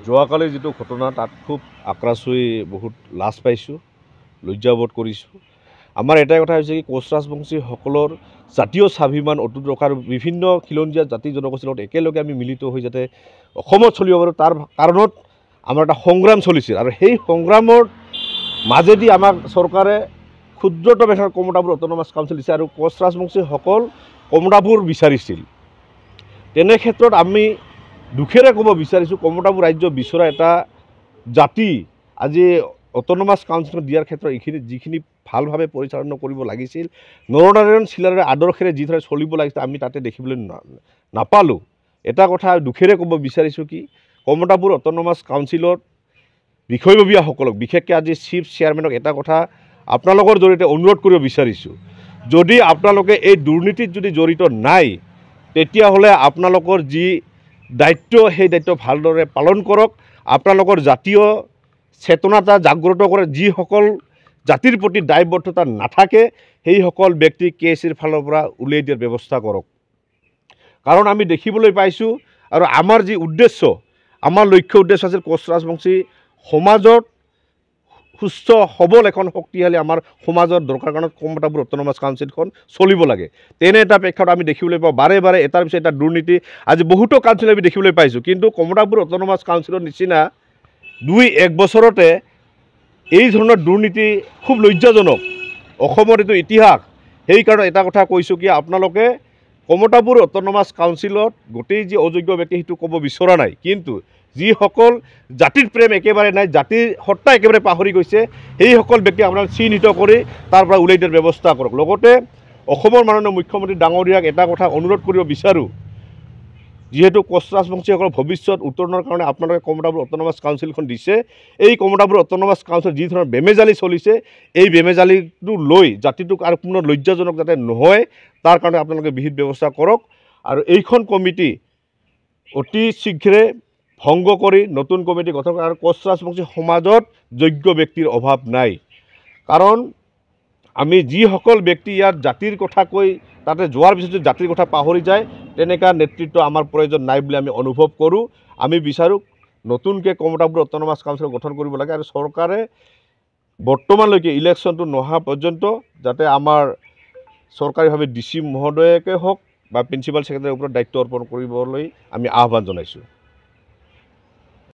যোৱাকালি যিটো ঘটনা তাত খুব আক্ৰাচুই বহুত লাজ পাইছোঁ, লজ্জাবোধ কৰিছোঁ। আমাৰ এটাই কথা হৈছে কি কোচ ৰাজবংশীসকলৰ জাতীয় স্বাভিমান অটুট ৰখাৰ বিভিন্ন খিলঞ্জীয়া জাতি জনগোষ্ঠীৰ লগত একেলগে আমি মিলিত হৈ যাতে অসমত চলিব পাৰোঁ তাৰ কাৰণত আমাৰ এটা সংগ্ৰাম চলিছিল আৰু সেই সংগ্ৰামৰ মাজেদি আমাক চৰকাৰে ক্ষুদ্ৰতম এখন কমতাপুৰ অট'নমাছ কাউন্সিল দিছে আৰু কোচ ৰাজবংশীসকল কমতাপুৰ বিচাৰিছিল। তেনে ক্ষেত্ৰত আমি দুখেৰে ক'ব বিচাৰিছোঁ কমতাপুৰ ৰাজ্য বিচৰা এটা জাতি আজি অট'নমাছ কাউন্সিলত দিয়াৰ ক্ষেত্ৰত এইখিনি যিখিনি ভালভাৱে পৰিচালনা কৰিব লাগিছিল নৰনাৰায়ণ চিলাৰায়ৰ আদৰ্শেৰে যিদৰে চলিব লাগিছিল আমি তাতে দেখিবলৈ নাপালোঁ। এটা কথা দুখেৰে ক'ব বিচাৰিছোঁ কি কমতাপুৰ অট'নমাছ কাউন্সিলত বিষয়ববীয়াসকলক বিশেষকৈ আজি চিফ চেয়াৰমেনক এটা কথা আপোনালোকৰ জৰিয়তে অনুৰোধ কৰিব বিচাৰিছোঁ, যদি আপোনালোকে এই দুৰ্নীতিত যদি জড়িত নাই তেতিয়াহ'লে আপোনালোকৰ যি দায়িত্ব সেই দায়িত্ব ভালদৰে পালন কৰক। আপোনালোকৰ জাতীয় চেতনাতা জাগ্ৰত কৰে যিসকল জাতিৰ প্ৰতি দায়বদ্ধতা নাথাকে সেইসকল ব্যক্তি KCৰ ফালৰ পৰা উলিয়াই দিয়াৰ ব্যৱস্থা কৰক। কাৰণ আমি দেখিবলৈ পাইছোঁ আৰু আমাৰ যি উদ্দেশ্য আমাৰ লক্ষ্য উদ্দেশ্য আছিল কোচ ৰাজবংশী সমাজত সুস্থ সবল এখন শক্তিশালী আমাৰ সমাজত দৰকাৰ কাৰণত কমতাপুৰ অট'নমাছ কাউন্সিলখন চলিব লাগে। তেনে এটা প্ৰেক্ষাপট আমি দেখিবলৈ পাওঁ বাৰে বাৰে এটাৰ পিছত এটা দুৰ্নীতি আজি বহুতো কাউন্সিল আমি দেখিবলৈ পাইছোঁ, কিন্তু কমতাপুৰ অট'নমাছ কাউন্সিলৰ নিচিনা 2-1 বছৰতে এই ধৰণৰ দুৰ্নীতি খুব লজ্জাজনক। অসমৰ এইটো ইতিহাস। সেইকাৰণে এটা কথা কৈছোঁ কি আপোনালোকে কমতাপুৰ অট'নমাছ কাউন্সিলত গোটেই যি অযোগ্য ব্যক্তি সেইটো ক'ব বিচৰা নাই, কিন্তু যিসকল জাতিৰ প্ৰেম একেবাৰে নাই জাতিৰ সত্তা একেবাৰে পাহৰি গৈছে সেইসকল ব্যক্তি আপোনালোকে চিহ্নিত কৰি তাৰ পৰা উলিয়াই দিয়াৰ ব্যৱস্থা কৰক। লগতে অসমৰ মাননীয় মুখ্যমন্ত্ৰী ডাঙৰীয়াক এটা কথা অনুৰোধ কৰিব বিচাৰোঁ, যিহেতু কোচ ৰাজবংশীসকলৰ ভৱিষ্যত উত্তৰণৰ কাৰণে আপোনালোকে কমতাপুৰ অট'নমাছ কাউন্সিলখন দিছে, এই কমতাপুৰ অট'নমাছ কাউন্সিল যি ধৰণৰ বেমেজালি চলিছে এই বেমেজালিটো লৈ জাতিটোক আৰু পুনৰ লজ্জাজনক যাতে নহয় তাৰ কাৰণে আপোনালোকে বিহিত ব্যৱস্থা কৰক আৰু এইখন কমিটি অতি শীঘ্ৰে ভংগ কৰি নতুন কমিটি গঠন কৰে আৰু কোচ ৰাজবংশী সমাজত যোগ্য ব্যক্তিৰ অভাৱ নাই। কাৰণ আমি যিসকল ব্যক্তি ইয়াত জাতিৰ কথা কৈ তাতে যোৱাৰ পিছত যদি জাতিৰ কথা পাহৰি যায় তেনেকুৱা নেতৃত্ব আমাৰ প্ৰয়োজন নাই বুলি আমি অনুভৱ কৰোঁ। আমি বিচাৰোঁ নতুনকৈ কমতাপুৰ অট'নমাছ কাউন্সিল গঠন কৰিব লাগে আৰু চৰকাৰে বৰ্তমানলৈকে ইলেকশ্যনটো নহা পৰ্যন্ত যাতে আমাৰ চৰকাৰীভাৱে DC মহোদয়কে হওক বা প্ৰিন্সিপাল ছেক্ৰেটাৰীৰ ওপৰত দায়িত্ব অৰ্পণ কৰিবলৈ আমি আহ্বান জনাইছোঁ।